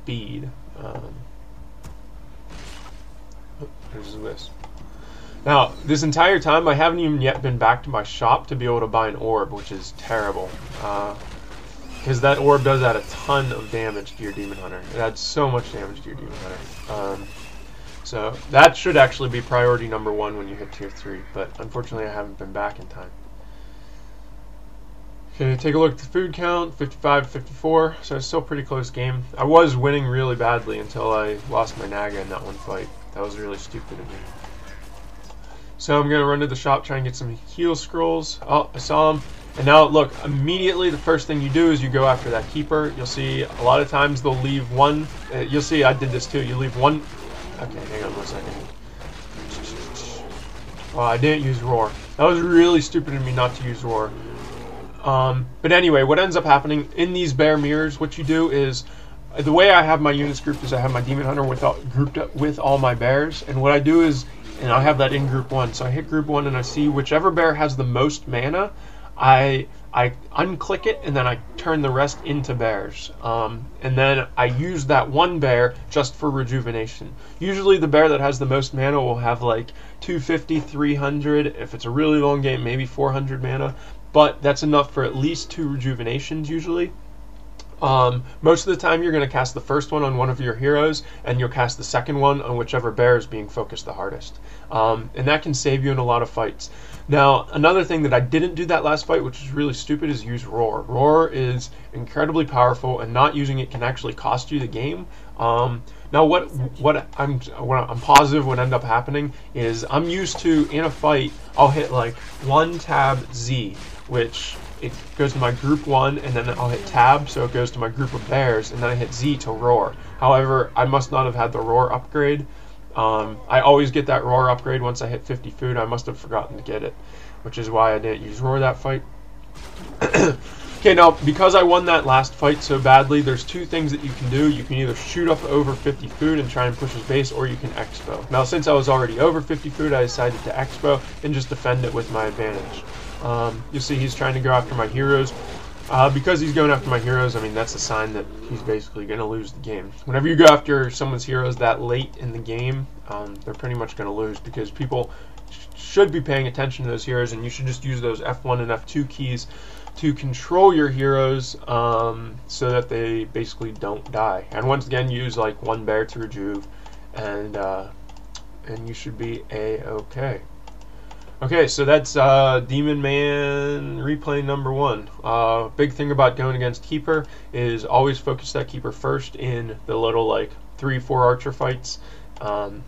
speed. There's this. Now, this entire time, I haven't even yet been back to my shop to be able to buy an orb, which is terrible. Because that orb does add a ton of damage to your Demon Hunter. It adds so much damage to your Demon Hunter. So that should actually be priority number 1 when you hit tier 3, but unfortunately I haven't been back in time. Okay, take a look at the food count, 55-54, so it's still a pretty close game. I was winning really badly until I lost my Naga in that one fight. That was really stupid of me. So I'm going to run to the shop, try and get some heal scrolls. Oh, I saw him. And now, look, immediately the first thing you do is you go after that keeper. You'll see a lot of times they'll leave one. You'll see I did this too. You leave one. Okay, hang on 1 second. Oh, I didn't use Roar. That was really stupid of me not to use Roar. But anyway, what ends up happening in these bear mirrors, what you do is, the way I have my units grouped is I have my Demon Hunter grouped up with all my bears. And what I do is, and I have that in group 1. So I hit group 1 and I see whichever bear has the most mana, I unclick it and then I turn the rest into bears. And then I use that one bear just for rejuvenation. Usually the bear that has the most mana will have like 250, 300. If it's a really long game, maybe 400 mana. But that's enough for at least 2 rejuvenations usually. Most of the time you're going to cast the first one on one of your heroes, and you'll cast the second one on whichever bear is being focused the hardest. And that can save you in a lot of fights. Now, another thing that I didn't do that last fight, which is really stupid, is use Roar. Roar is incredibly powerful, and not using it can actually cost you the game. Now, what I'm positive would end up happening is I'm used to, in a fight, I'll hit like 1 tab Z, which it goes to my group 1, and then I'll hit tab, so it goes to my group of bears, and then I hit Z to Roar. However, I must not have had the Roar upgrade. I always get that Roar upgrade once I hit 50 food. I must have forgotten to get it, which is why I didn't use Roar that fight. Okay, now, because I won that last fight so badly, there's 2 things that you can do. You can either shoot up over 50 food and try and push his base, or you can expo. Now, since I was already over 50 food, I decided to expo and just defend it with my advantage. You'll see he's trying to go after my heroes. Because he's going after my heroes, I mean, that's a sign that he's basically going to lose the game. Whenever you go after someone's heroes that late in the game, they're pretty much going to lose, because people should be paying attention to those heroes, and you should just use those F1 and F2 keys to control your heroes so that they basically don't die. And once again, use like 1 bear to rejuve, and you should be A-okay. Okay, so that's Demon Man replay number 1. Big thing about going against Keeper is always focus that Keeper first in the little like 3-4 archer fights, and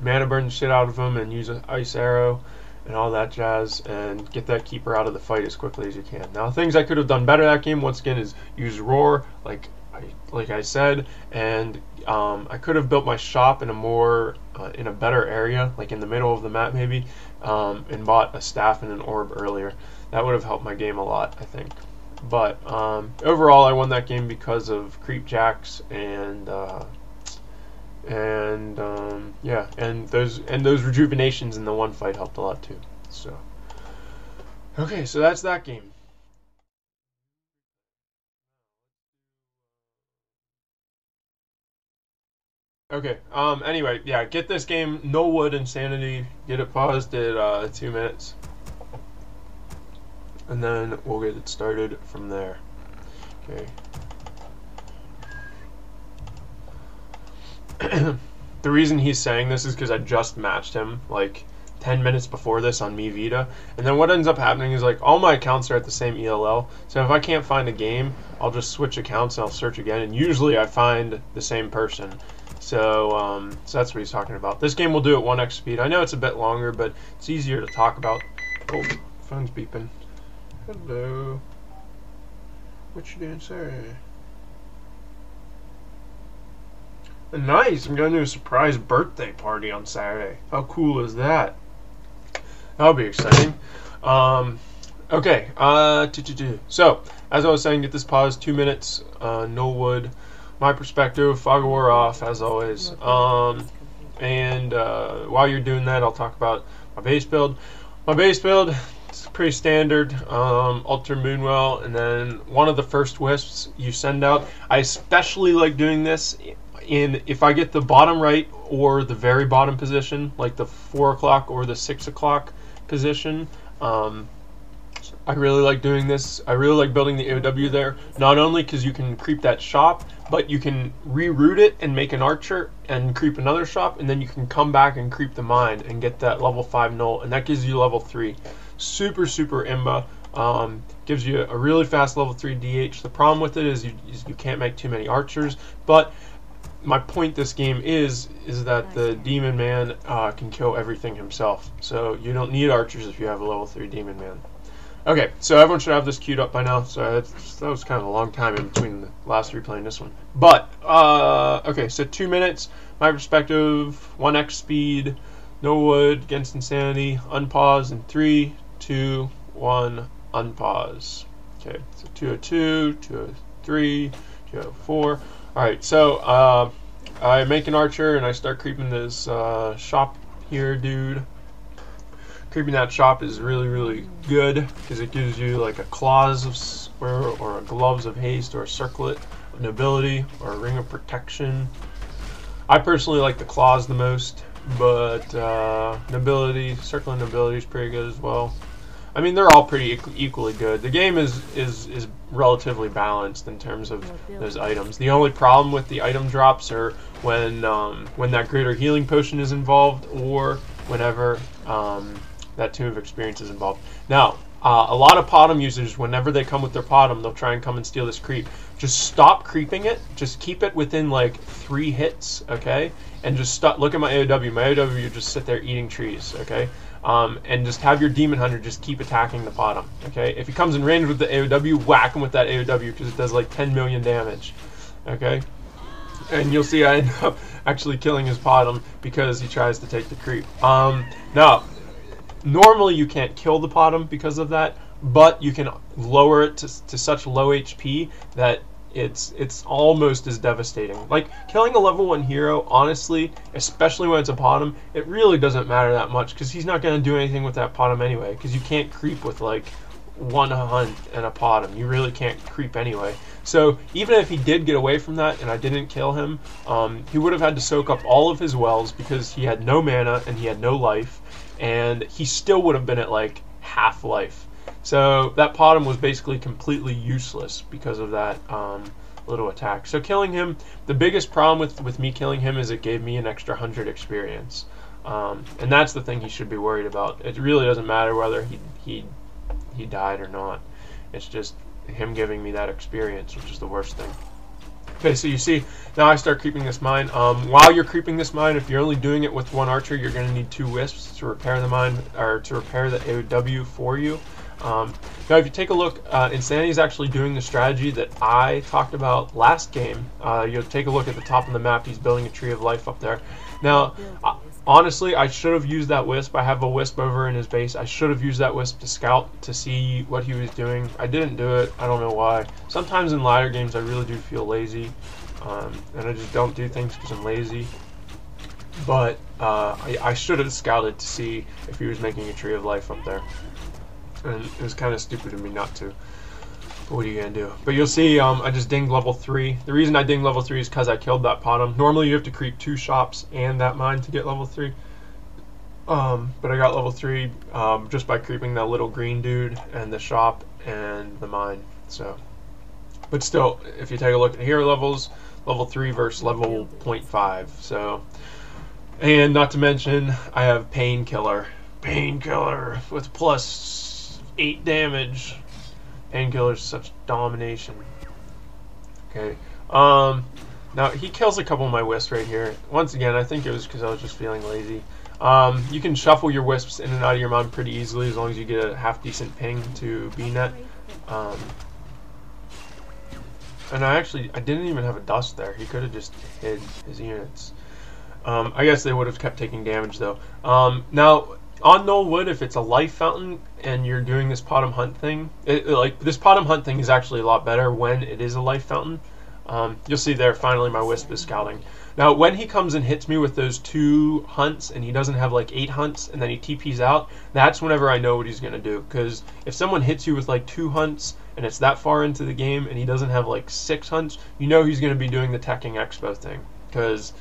mana burn the shit out of them, and use an ice arrow and all that jazz, and get that Keeper out of the fight as quickly as you can. Now, things I could have done better that game, once again, is use Roar, like I said, and I could have built my shop in a more in a better area, like in the middle of the map maybe, and bought a staff and an orb earlier. That would have helped my game a lot, I think. But overall, I won that game because of creep jacks and yeah, and those rejuvenations in the one fight helped a lot too. So okay, so that's that game. Okay, anyway, yeah, get this game, No Wood Insanity, get it paused at 2 minutes, and then we'll get it started from there. Okay. The reason he's saying this is because I just matched him, like, 10 minutes before this on Mi Vita, and then what ends up happening is, like, all my accounts are at the same ELL, so if I can't find a game, I'll just switch accounts and I'll search again, and usually I find the same person. So that's what he's talking about. This game will do at 1x speed. I know it's a bit longer, but it's easier to talk about. Oh, phone's beeping. Hello. What you doing, sir? Nice. I'm going to a surprise birthday party on Saturday. How cool is that? That'll be exciting. Okay. So, as I was saying, get this paused. 2 minutes. No wood. My perspective, fog of war off, as always. And while you're doing that, I'll talk about my base build. My base build, It's pretty standard. Alter Moonwell, and then one of the first wisps you send out. I especially like doing this if I get the bottom right or the very bottom position, like the 4 o'clock or the 6 o'clock position. I really like doing this. I really like building the AOW there, not only because you can creep that shop, but you can reroute it and make an archer and creep another shop, and then you can come back and creep the mine and get that level 5 null, and that gives you level 3. Super, super imba. Gives you a really fast level 3 DH. The problem with it is you can't make too many archers, but my point this game is that the Demon Man can kill everything himself, so you don't need archers if you have a level 3 Demon Man. Okay, so everyone should have this queued up by now. So that was kind of a long time in between the last replaying this one. But, okay, so 2 minutes, my perspective, 1x speed, no wood, against insanity, unpause in 3, 2, 1, unpause. Okay, so 202, 203, 204. Alright, so I make an archer and I start creeping this shop here, dude. Creeping that shop is really, really good because it gives you like a claws of spur or a gloves of haste or a circlet of nobility or a ring of protection. I personally like the claws the most, but nobility, circlet of nobility is pretty good as well. I mean, they're all pretty equally good. The game is relatively balanced in terms of those items. The only problem with the item drops are when that greater healing potion is involved, or whenever that Tomb of Experience is involved. Now, a lot of Potom users, whenever they come with their Potom, they'll try and come and steal this creep. Just stop creeping it. Just keep it within like 3 hits, okay? And just stop. Look at my AOW. My AOW, you just sit there eating trees, okay? And just have your Demon Hunter just keep attacking the Potom, okay? If he comes in range with the AOW, whack him with that AOW because it does like 10 million damage, okay? And you'll see I end up actually killing his Potom because he tries to take the creep. Now, normally you can't kill the Potom because of that, but you can lower it to such low HP that it's almost as devastating. Like, killing a level 1 hero, honestly, especially when it's a Potom, it really doesn't matter that much because he's not going to do anything with that Potom anyway, because you can't creep with like 1 hunt and a Potom. You really can't creep anyway. So even if he did get away from that and I didn't kill him, he would have had to soak up all of his wells because he had no mana and he had no life, and he still would have been at like half life. So that Potom was basically completely useless because of that little attack. So killing him, the biggest problem with me killing him is it gave me an extra 100 experience. And that's the thing he should be worried about. It really doesn't matter whether he died or not. It's just him giving me that experience, which is the worst thing. Okay, so you see, now I start creeping this mine. While you're creeping this mine, if you're only doing it with 1 archer, you're going to need 2 wisps to repair the mine, or to repair the AOW for you. Now, if you take a look, Insanity is actually doing the strategy that I talked about last game. You'll take a look at the top of the map. He's building a tree of life up there. Now, honestly, I should have used that wisp. I have a wisp over in his base. I should have used that wisp to scout to see what he was doing. I didn't do it. I don't know why. Sometimes in ladder games, I really do feel lazy, and I just don't do things because I'm lazy. But I should have scouted to see if he was making a tree of life up there. And it was kind of stupid of me not to. But what are you going to do? But you'll see I just dinged level 3. The reason I dinged level 3 is because I killed that Potom. Normally you have to creep 2 shops and that mine to get level 3. But I got level 3 just by creeping that little green dude and the shop and the mine. So, but still, if you take a look at hero levels, level 3 versus level 0.5. So, and not to mention, I have Painkiller. Painkiller with plus 8 damage. Painkiller's such domination. Okay. Now he kills a couple of my wisps right here. Once again, I think it was because I was just feeling lazy. You can shuffle your wisps in and out of your mine pretty easily as long as you get a half decent ping to BNet. And I didn't even have a dust there. He could have just hid his units. I guess they would have kept taking damage though. Now, on Null Wood, if it's a life fountain and you're doing this Potom Hunt thing, like this Potom Hunt thing is actually a lot better when it is a life fountain. You'll see there, finally my Wisp is scouting. Now, when he comes and hits me with those 2 hunts, and he doesn't have like 8 hunts, and then he TPs out, that's whenever I know what he's going to do. Because if someone hits you with like 2 hunts, and it's that far into the game, and he doesn't have like 6 hunts, you know he's going to be doing the Teching Expo thing. Because